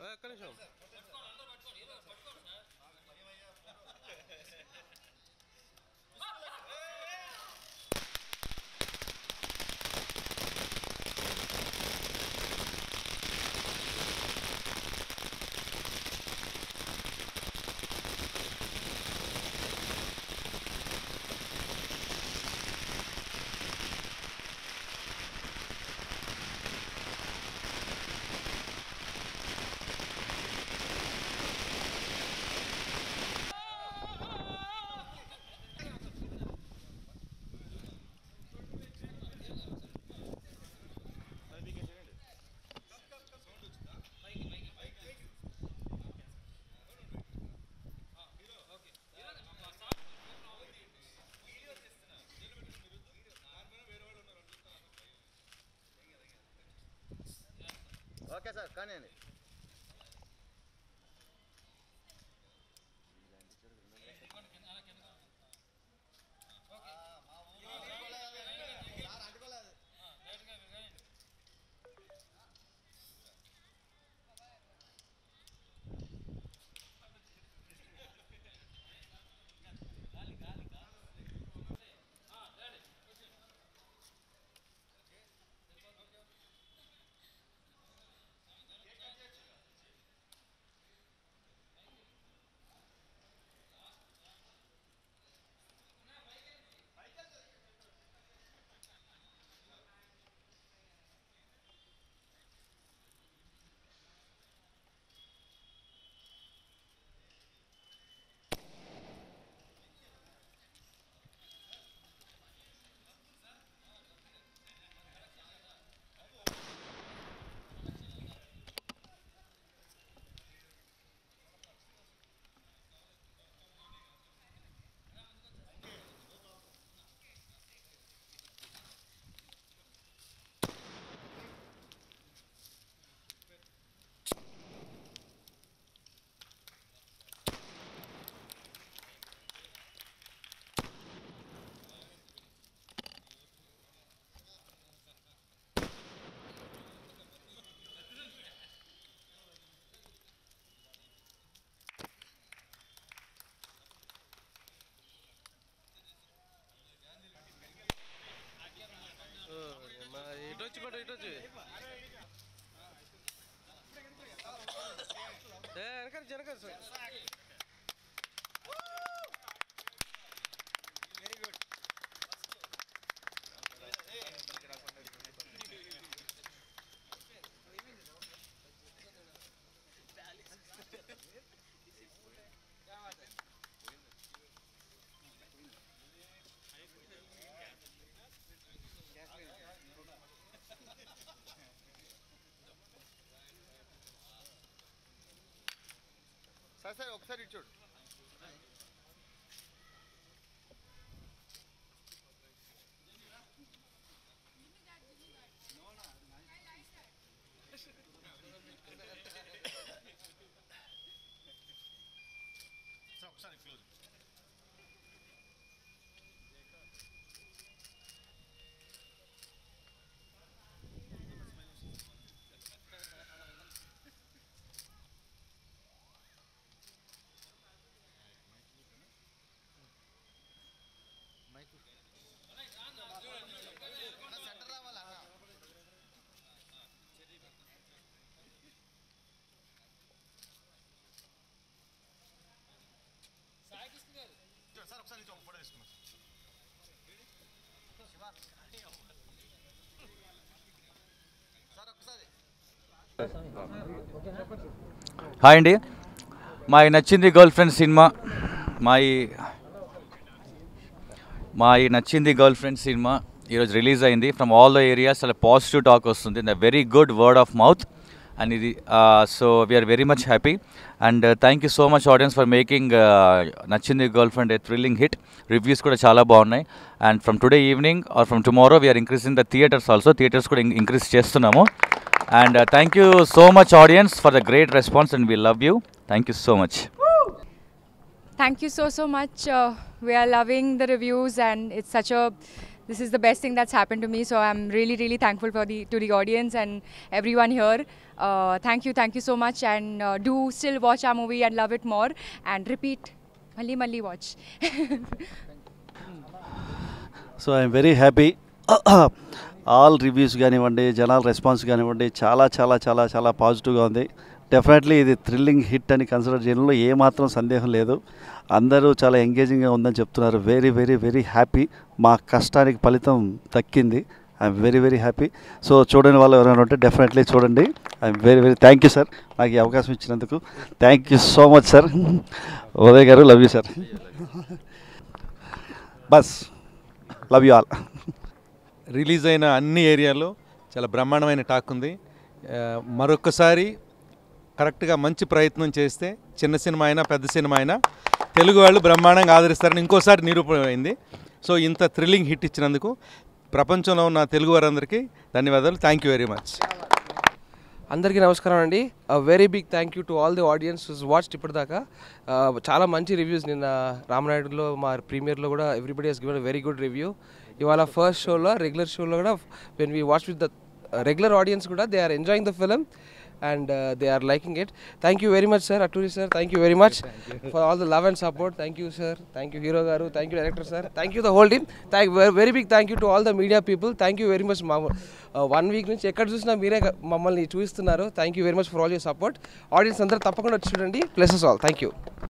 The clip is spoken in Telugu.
ఒక్క నిమిషం. ఓకే సార్ కానీ ఇటొచ్చి కొట్టు ఇటొచ్చి వెనకాల జనకాల sir. Very good. Sir sir ఒకసారి ఇటు చూడు. ఒకసారి క్లోజ్. సెంటర్ రావాలా సార్ ఒకసారి ఒక ఫోటో తీసుకున్నాం సార్ ఒకసారి. హాయ్ అండి, మా నచ్చింది గర్ల్ ఫ్రెండ్ సినిమా మా నచ్చింది గర్ల్ ఫ్రెండ్ సినిమా ఈరోజు రిలీజ్ అయింది. ఫ్రమ్ ఆల్ ద ఏరియాస్ చాలా పాజిటివ్ టాక్ వస్తుంది, the very good word of mouth and ఇది. So we're very much happy and thank you so much audience for making Nachindi girl friend a thrilling hit. Reviews కూడా చాలా బాగున్నాయి and from today evening or from tomorrow we're increasing the theatres also. Theatres కూడా ఇంక్రీజ్ చేస్తున్నాము and thank you so much audience for the great response and we love you. Thank you so much. Thank you so much. We are loving the reviews and it's such a this is the best thing that's happened to me. So I'm really, really thankful to the audience and everyone here. Thank you so much, and do still watch our movie and love it more and repeat. Malli watch. So I'm very happy. All reviews కానివ్వండి, జనాల రెస్పాన్స్ కానివ్వండి, చాలా చాలా చాలా చాలా పాజిటివ్గా ఉంది. డెఫినెట్లీ ఇది థ్రిల్లింగ్ హిట్ అని కన్సిడర్ చేయడంలో ఏమాత్రం సందేహం లేదు. అందరూ చాలా ఎంగేజింగ్గా ఉందని చెప్తున్నారు. Very very very happy. మా కష్టానికి ఫలితం దక్కింది. I'm very very happy. So చూడని వాళ్ళు ఎవరైనా ఉంటే డెఫినెట్లీ చూడండి. I'm very very thank you sir, నాకు ఈ అవకాశం ఇచ్చినందుకు. Thank you so much sir. Uday garu, love you sir. బస్ లవ్ యూ ఆల్. రిలీజ్ అయిన అన్ని ఏరియాలో చాలా బ్రహ్మాండమైన టాక్ ఉంది. మరొకసారి కరెక్ట్గా మంచి ప్రయత్నం చేస్తే చిన్న సినిమా అయినా పెద్ద సినిమా అయినా తెలుగు వాళ్ళు బ్రహ్మాండంగా ఆదరిస్తారని ఇంకోసారి నిరూపణమైంది. సో ఇంత థ్రిల్లింగ్ హిట్ ఇచ్చినందుకు ప్రపంచంలో ఉన్న తెలుగు వారందరికీ ధన్యవాదాలు. Thank you very much. అందరికీ నమస్కారం అండి. Very big thank you to all the audience watched ఇప్పటిదాకా. చాలా మంచి రివ్యూస్. నిన్న రామనాయుడులో మా ప్రీమియర్లో కూడా everybody has given very good review. ఇవాళ ఫస్ట్ షోలో, రెగ్యులర్ షోలో కూడా when we watch with the regular audience కూడా they are enjoying the film and they are liking it. Thank you very much sir, Aturi sir, thank you very much for all the love and support. Thank you sir, thank you Hero garu, thank you director sir, thank you the whole team. Very big thank you to all the media people. Thank you very much. 1 week నుంచి ఎక్కడ చూసినా మీరే మమ్మల్ని చూస్తున్నారు. Thank you very much for all your support. Audience అందరూ తప్పకుండా వచ్చి చూడండి. Bless us all. Thank you.